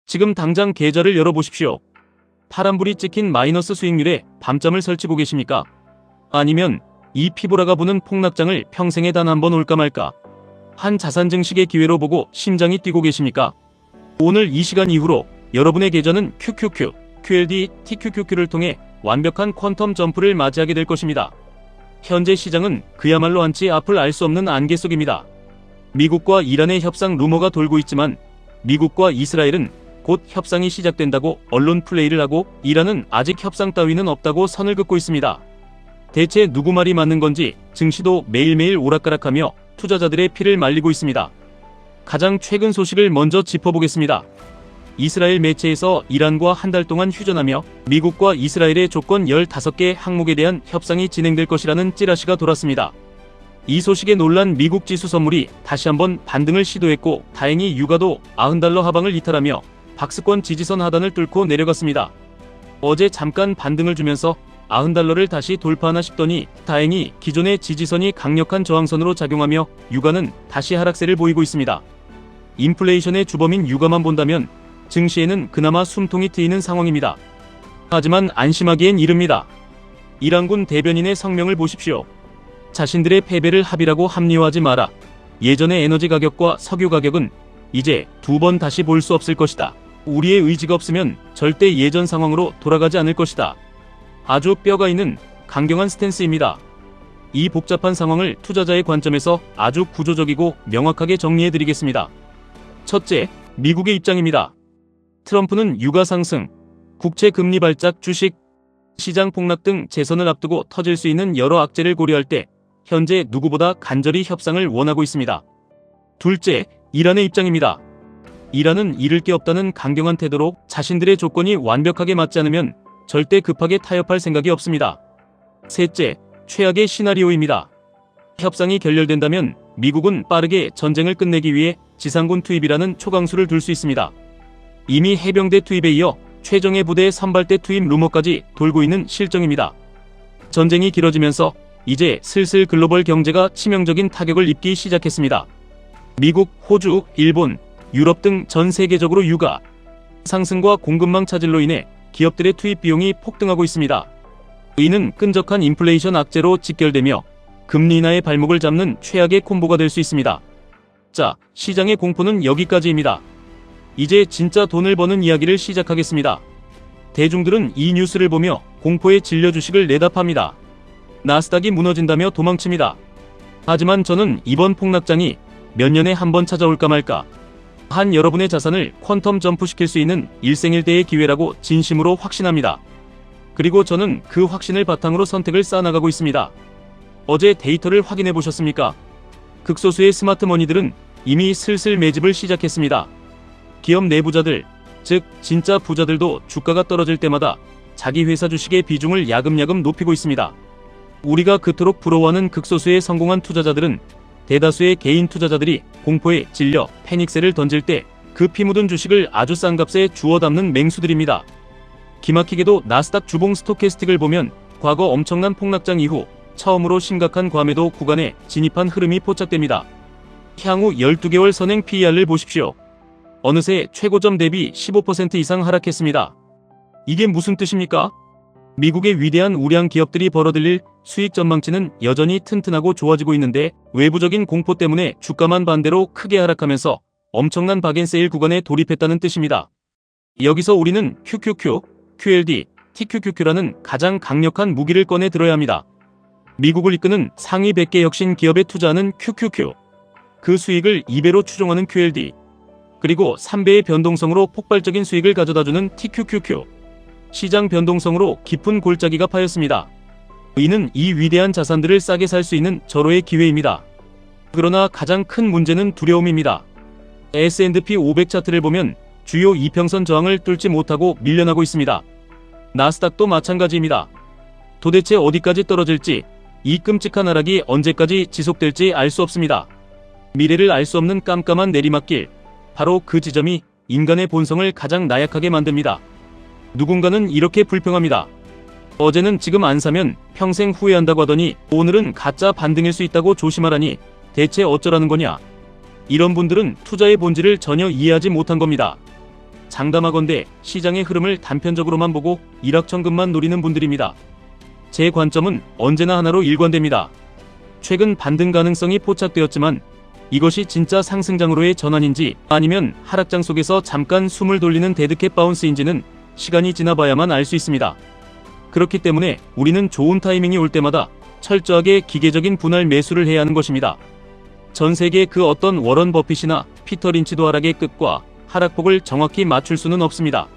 지금 당장 계좌를 열어보십시오. 파란불이 찍힌 마이너스 수익률에 밤잠을 설치고 계십니까? 아니면 이 피보라가 부는 폭락장을 평생에 단 한 번 올까 말까 한 자산 증식의 기회로 보고 심장이 뛰고 계십니까? 오늘 이 시간 이후로 여러분의 계좌는 QQQ, QLD, TQQQ를 통해 완벽한 퀀텀 점프를 맞이하게 될 것입니다. 현재 시장은 그야말로 한치 앞을 알 수 없는 안개 속입니다. 미국과 이란의 협상 루머가 돌고 있지만 미국과 이스라엘은 곧 협상이 시작된다고 언론 플레이를 하고 이란은 아직 협상 따위는 없다고 선을 긋고 있습니다. 대체 누구 말이 맞는 건지 증시도 매일매일 오락가락하며 투자자들의 피를 말리고 있습니다. 가장 최근 소식을 먼저 짚어보겠습니다. 이스라엘 매체에서 이란과 한 달 동안 휴전하며 미국과 이스라엘의 조건 15개 항목에 대한 협상이 진행될 것이라는 찌라시가 돌았습니다. 이 소식에 놀란 미국 지수 선물이 다시 한번 반등을 시도했고 다행히 유가도 $90 하방을 이탈하며 박스권 지지선 하단을 뚫고 내려갔습니다. 어제 잠깐 반등을 주면서 $90를 다시 돌파하나 싶더니 다행히 기존의 지지선이 강력한 저항선으로 작용하며 유가는 다시 하락세를 보이고 있습니다. 인플레이션의 주범인 유가만 본다면 증시에는 그나마 숨통이 트이는 상황입니다. 하지만 안심하기엔 이릅니다. 이란군 대변인의 성명을 보십시오. 자신들의 패배를 합의라고 합리화하지 마라. 예전의 에너지 가격과 석유 가격은 이제 두 번 다시 볼 수 없을 것이다. 우리의 의지가 없으면 절대 예전 상황으로 돌아가지 않을 것이다. 아주 뼈가 있는 강경한 스탠스입니다. 이 복잡한 상황을 투자자의 관점에서 아주 구조적이고 명확하게 정리해드리겠습니다. 첫째, 미국의 입장입니다. 트럼프는 유가 상승, 국채 금리 발작, 주식, 시장 폭락 등 재선을 앞두고 터질 수 있는 여러 악재를 고려할 때 현재 누구보다 간절히 협상을 원하고 있습니다. 둘째, 이란의 입장입니다. 이란은 잃을 게 없다는 강경한 태도로 자신들의 조건이 완벽하게 맞지 않으면 절대 급하게 타협할 생각이 없습니다. 셋째, 최악의 시나리오입니다. 협상이 결렬된다면 미국은 빠르게 전쟁을 끝내기 위해 지상군 투입이라는 초강수를 둘 수 있습니다. 이미 해병대 투입에 이어 최정예 부대 선발대 투입 루머까지 돌고 있는 실정입니다. 전쟁이 길어지면서 이제 슬슬 글로벌 경제가 치명적인 타격을 입기 시작했습니다. 미국, 호주, 일본, 유럽 등 전 세계적으로 유가 상승과 공급망 차질로 인해 기업들의 투입 비용이 폭등하고 있습니다. 이는 끈적한 인플레이션 악재로 직결되며 금리 인하의 발목을 잡는 최악의 콤보가 될 수 있습니다. 자, 시장의 공포는 여기까지입니다. 이제 진짜 돈을 버는 이야기를 시작하겠습니다. 대중들은 이 뉴스를 보며 공포에 질려 주식을 내다 팝니다. 나스닥이 무너진다며 도망칩니다. 하지만 저는 이번 폭락장이 몇 년에 한 번 찾아올까 말까 한 여러분의 자산을 퀀텀 점프시킬 수 있는 일생일대의 기회라고 진심으로 확신합니다. 그리고 저는 그 확신을 바탕으로 선택을 쌓아나가고 있습니다. 어제 데이터를 확인해 보셨습니까? 극소수의 스마트머니들은 이미 슬슬 매집을 시작했습니다. 기업 내부자들, 즉 진짜 부자들도 주가가 떨어질 때마다 자기 회사 주식의 비중을 야금야금 높이고 있습니다. 우리가 그토록 부러워하는 극소수의 성공한 투자자들은 대다수의 개인 투자자들이 공포에 질려 패닉세를 던질 때 그 피 묻은 주식을 아주 싼 값에 주워 담는 맹수들입니다. 기막히게도 나스닥 주봉 스토캐스틱을 보면 과거 엄청난 폭락장 이후 처음으로 심각한 과매도 구간에 진입한 흐름이 포착됩니다. 향후 12개월 선행 PER를 보십시오. 어느새 최고점 대비 15% 이상 하락했습니다. 이게 무슨 뜻입니까? 미국의 위대한 우량 기업들이 벌어들일 수익 전망치는 여전히 튼튼하고 좋아지고 있는데 외부적인 공포 때문에 주가만 반대로 크게 하락하면서 엄청난 박앤세일 구간에 돌입했다는 뜻입니다. 여기서 우리는 QQQ, QLD, TQQQ라는 가장 강력한 무기를 꺼내 들어야 합니다. 미국을 이끄는 상위 100개 혁신 기업에 투자하는 QQQ, 그 수익을 2배로 추종하는 QLD, 그리고 3배의 변동성으로 폭발적인 수익을 가져다주는 TQQQ, 시장 변동성으로 깊은 골짜기가 파였습니다. 이는 이 위대한 자산들을 싸게 살 수 있는 절호의 기회입니다. 그러나 가장 큰 문제는 두려움입니다. S&P 500 차트를 보면 주요 이평선 저항을 뚫지 못하고 밀려나고 있습니다. 나스닥도 마찬가지입니다. 도대체 어디까지 떨어질지, 이 끔찍한 하락이 언제까지 지속될지 알 수 없습니다. 미래를 알 수 없는 깜깜한 내리막길, 바로 그 지점이 인간의 본성을 가장 나약하게 만듭니다. 누군가는 이렇게 불평합니다. 어제는 지금 안 사면 평생 후회한다고 하더니 오늘은 가짜 반등일 수 있다고 조심하라니 대체 어쩌라는 거냐? 이런 분들은 투자의 본질을 전혀 이해하지 못한 겁니다. 장담하건대 시장의 흐름을 단편적으로만 보고 일확천금만 노리는 분들입니다. 제 관점은 언제나 하나로 일관됩니다. 최근 반등 가능성이 포착되었지만 이것이 진짜 상승장으로의 전환인지 아니면 하락장 속에서 잠깐 숨을 돌리는 데드캣 바운스인지는 시간이 지나봐야만 알 수 있습니다. 그렇기 때문에 우리는 좋은 타이밍이 올 때마다 철저하게 기계적인 분할 매수를 해야 하는 것입니다. 전 세계 그 어떤 워런 버핏이나 피터 린치도 하락의 끝과 하락폭을 정확히 맞출 수는 없습니다.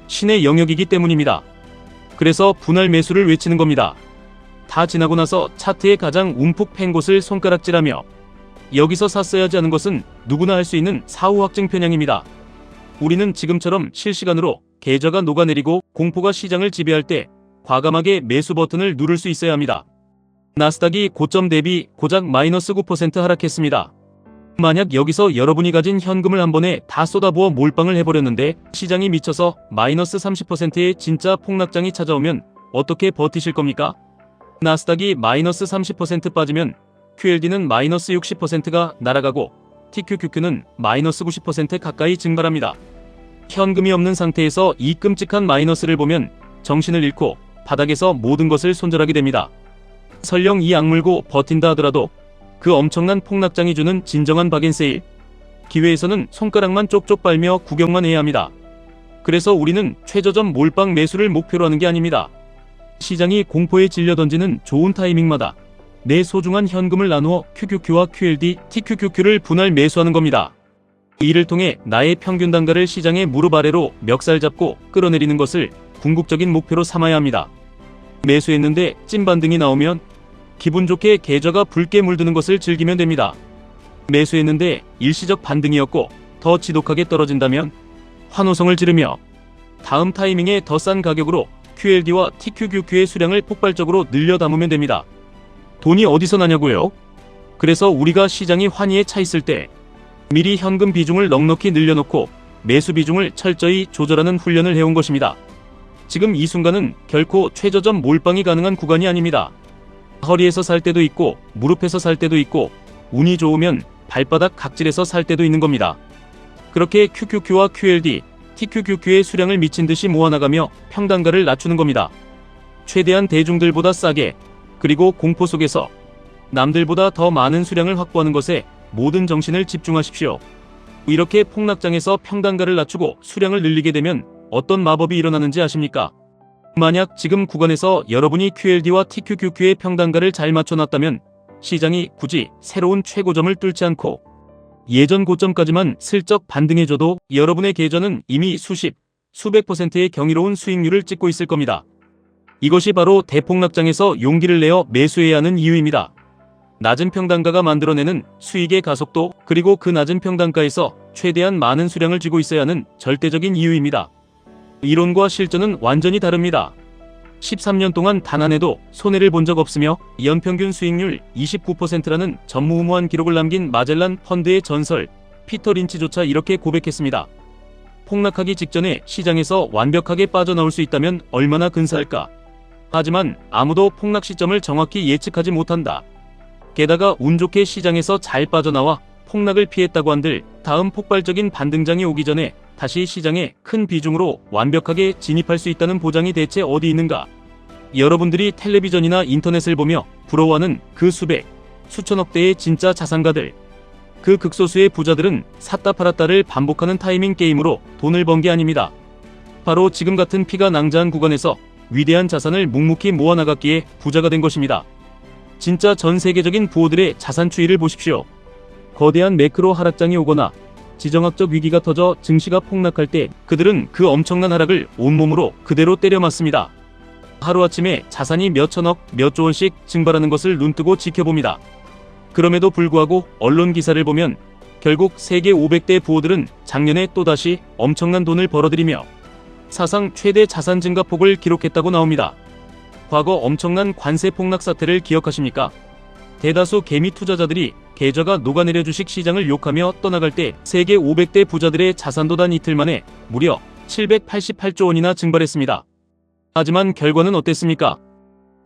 신의 영역이기 때문입니다. 그래서 분할 매수를 외치는 겁니다. 다 지나고 나서 차트에 가장 움푹 팬 곳을 손가락질하며 여기서 샀어야지 하는 것은 누구나 할 수 있는 사후 확증 편향입니다. 우리는 지금처럼 실시간으로 계좌가 녹아내리고 공포가 시장을 지배할 때 과감하게 매수 버튼을 누를 수 있어야 합니다. 나스닥이 고점 대비 고작 마이너스 9% 하락했습니다. 만약 여기서 여러분이 가진 현금을 한 번에 다 쏟아부어 몰빵을 해버렸는데 시장이 미쳐서 마이너스 30%의 진짜 폭락장이 찾아오면 어떻게 버티실 겁니까? 나스닥이 마이너스 30% 빠지면 QLD는 마이너스 60%가 날아가고 TQQQ는 마이너스 90% 가까이 증발합니다. 현금이 없는 상태에서 이 끔찍한 마이너스를 보면 정신을 잃고 바닥에서 모든 것을 손절하게 됩니다. 설령 이 악물고 버틴다 하더라도 그 엄청난 폭락장이 주는 진정한 박앤세일 기회에서는 손가락만 쪽쪽 빨며 구경만 해야 합니다. 그래서 우리는 최저점 몰빵 매수를 목표로 하는 게 아닙니다. 시장이 공포에 질려 던지는 좋은 타이밍마다 내 소중한 현금을 나누어 QQQ와 QLD, TQQQ를 분할 매수하는 겁니다. 이를 통해 나의 평균 단가를 시장의 무릎 아래로 멱살 잡고 끌어내리는 것을 궁극적인 목표로 삼아야 합니다. 매수했는데 찐 반등이 나오면 기분 좋게 계좌가 붉게 물드는 것을 즐기면 됩니다. 매수했는데 일시적 반등이었고 더 지독하게 떨어진다면 환호성을 지르며 다음 타이밍에 더 싼 가격으로 QLD와 TQQQ의 수량을 폭발적으로 늘려 담으면 됩니다. 돈이 어디서 나냐고요? 그래서 우리가 시장이 환희에 차 있을 때 미리 현금 비중을 넉넉히 늘려놓고 매수 비중을 철저히 조절하는 훈련을 해온 것입니다. 지금 이 순간은 결코 최저점 몰빵이 가능한 구간이 아닙니다. 허리에서 살 때도 있고 무릎에서 살 때도 있고 운이 좋으면 발바닥 각질에서 살 때도 있는 겁니다. 그렇게 QQQ와 QLD, TQQQ의 수량을 미친 듯이 모아나가며 평단가를 낮추는 겁니다. 최대한 대중들보다 싸게 그리고 공포 속에서 남들보다 더 많은 수량을 확보하는 것에 모든 정신을 집중하십시오. 이렇게 폭락장에서 평단가를 낮추고 수량을 늘리게 되면 어떤 마법이 일어나는지 아십니까? 만약 지금 구간에서 여러분이 QLD와 TQQQ의 평단가를 잘 맞춰놨다면 시장이 굳이 새로운 최고점을 뚫지 않고 예전 고점까지만 슬쩍 반등해줘도 여러분의 계좌는 이미 수십, 수백 %의 경이로운 수익률을 찍고 있을 겁니다. 이것이 바로 대폭락장에서 용기를 내어 매수해야 하는 이유입니다. 낮은 평단가가 만들어내는 수익의 가속도 그리고 그 낮은 평단가에서 최대한 많은 수량을 쥐고 있어야 하는 절대적인 이유입니다. 이론과 실전은 완전히 다릅니다. 13년 동안 단 한 해도 손해를 본 적 없으며 연평균 수익률 29%라는 전무후무한 기록을 남긴 마젤란 펀드의 전설 피터 린치조차 이렇게 고백했습니다. 폭락하기 직전에 시장에서 완벽하게 빠져나올 수 있다면 얼마나 근사할까. 하지만 아무도 폭락 시점을 정확히 예측하지 못한다. 게다가 운 좋게 시장에서 잘 빠져나와 폭락을 피했다고 한들 다음 폭발적인 반등장이 오기 전에 다시 시장에 큰 비중으로 완벽하게 진입할 수 있다는 보장이 대체 어디 있는가? 여러분들이 텔레비전이나 인터넷을 보며 부러워하는 그 수백, 수천억 대의 진짜 자산가들. 그 극소수의 부자들은 샀다 팔았다를 반복하는 타이밍 게임으로 돈을 번 게 아닙니다. 바로 지금 같은 피가 낭자한 구간에서 위대한 자산을 묵묵히 모아나갔기에 부자가 된 것입니다. 진짜 전 세계적인 부호들의 자산 추이를 보십시오. 거대한 매크로 하락장이 오거나 지정학적 위기가 터져 증시가 폭락할 때 그들은 그 엄청난 하락을 온몸으로 그대로 때려 맞습니다. 하루아침에 자산이 몇 천억, 몇 조원씩 증발하는 것을 눈뜨고 지켜봅니다. 그럼에도 불구하고 언론 기사를 보면 결국 세계 500대 부호들은 작년에 또다시 엄청난 돈을 벌어들이며 사상 최대 자산 증가폭을 기록했다고 나옵니다. 과거 엄청난 관세 폭락 사태를 기억하십니까? 대다수 개미 투자자들이 계좌가 녹아내려 주식 시장을 욕하며 떠나갈 때 세계 500대 부자들의 자산도 단 이틀 만에 무려 788조 원이나 증발했습니다. 하지만 결과는 어땠습니까?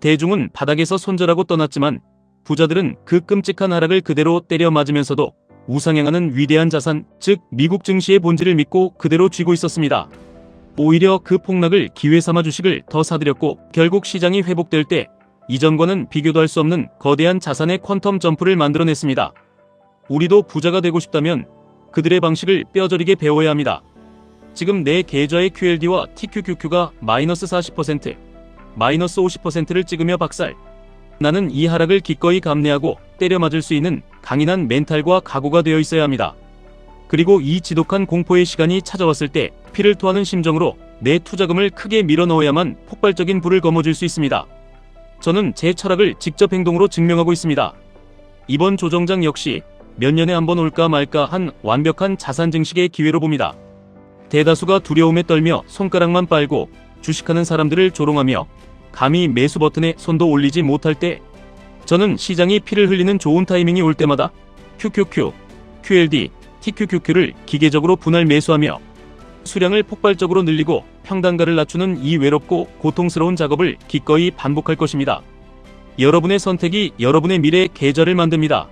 대중은 바닥에서 손절하고 떠났지만 부자들은 그 끔찍한 하락을 그대로 때려 맞으면서도 우상향하는 위대한 자산, 즉 미국 증시의 본질을 믿고 그대로 쥐고 있었습니다. 오히려 그 폭락을 기회 삼아 주식을 더 사들였고 결국 시장이 회복될 때 이전과는 비교도 할 수 없는 거대한 자산의 퀀텀 점프를 만들어냈습니다. 우리도 부자가 되고 싶다면 그들의 방식을 뼈저리게 배워야 합니다. 지금 내 계좌의 QLD와 TQQQ가 마이너스 40%, 마이너스 50%를 찍으며 박살. 나는 이 하락을 기꺼이 감내하고 때려 맞을 수 있는 강인한 멘탈과 각오가 되어 있어야 합니다. 그리고 이 지독한 공포의 시간이 찾아왔을 때 피를 토하는 심정으로 내 투자금을 크게 밀어 넣어야만 폭발적인 불을 거머쥘 수 있습니다. 저는 제 철학을 직접 행동으로 증명하고 있습니다. 이번 조정장 역시 몇 년에 한 번 올까 말까 한 완벽한 자산 증식의 기회로 봅니다. 대다수가 두려움에 떨며 손가락만 빨고 주식하는 사람들을 조롱하며 감히 매수 버튼에 손도 올리지 못할 때 저는 시장이 피를 흘리는 좋은 타이밍이 올 때마다 QQQ, QLD, TQQQ를 기계적으로 분할 매수하며 수량을 폭발적으로 늘리고 평단가를 낮추는 이 외롭고 고통스러운 작업을 기꺼이 반복할 것입니다. 여러분의 선택이 여러분의 미래의 계좌를 만듭니다.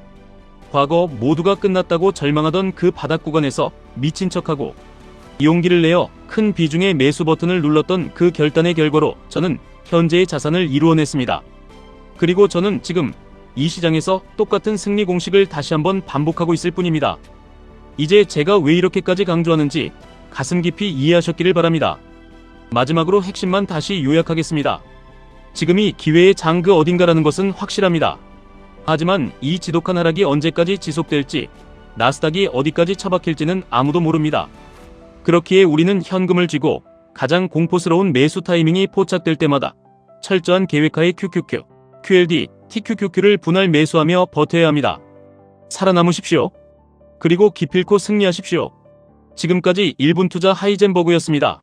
과거 모두가 끝났다고 절망하던 그 바닥 구간에서 미친 척하고 용기를 내어 큰 비중의 매수 버튼을 눌렀던 그 결단의 결과로 저는 현재의 자산을 이루어냈습니다. 그리고 저는 지금 이 시장에서 똑같은 승리 공식을 다시 한번 반복하고 있을 뿐입니다. 이제 제가 왜 이렇게까지 강조하는지 가슴 깊이 이해하셨기를 바랍니다. 마지막으로 핵심만 다시 요약하겠습니다. 지금이 기회의 장 그 어딘가라는 것은 확실합니다. 하지만 이 지독한 하락이 언제까지 지속될지, 나스닥이 어디까지 처박힐지는 아무도 모릅니다. 그렇기에 우리는 현금을 쥐고 가장 공포스러운 매수 타이밍이 포착될 때마다 철저한 계획하에 QQQ, QLD, TQQQ를 분할 매수하며 버텨야 합니다. 살아남으십시오. 그리고 기필코 승리하십시오. 지금까지 1분 투자 하이젠버그였습니다.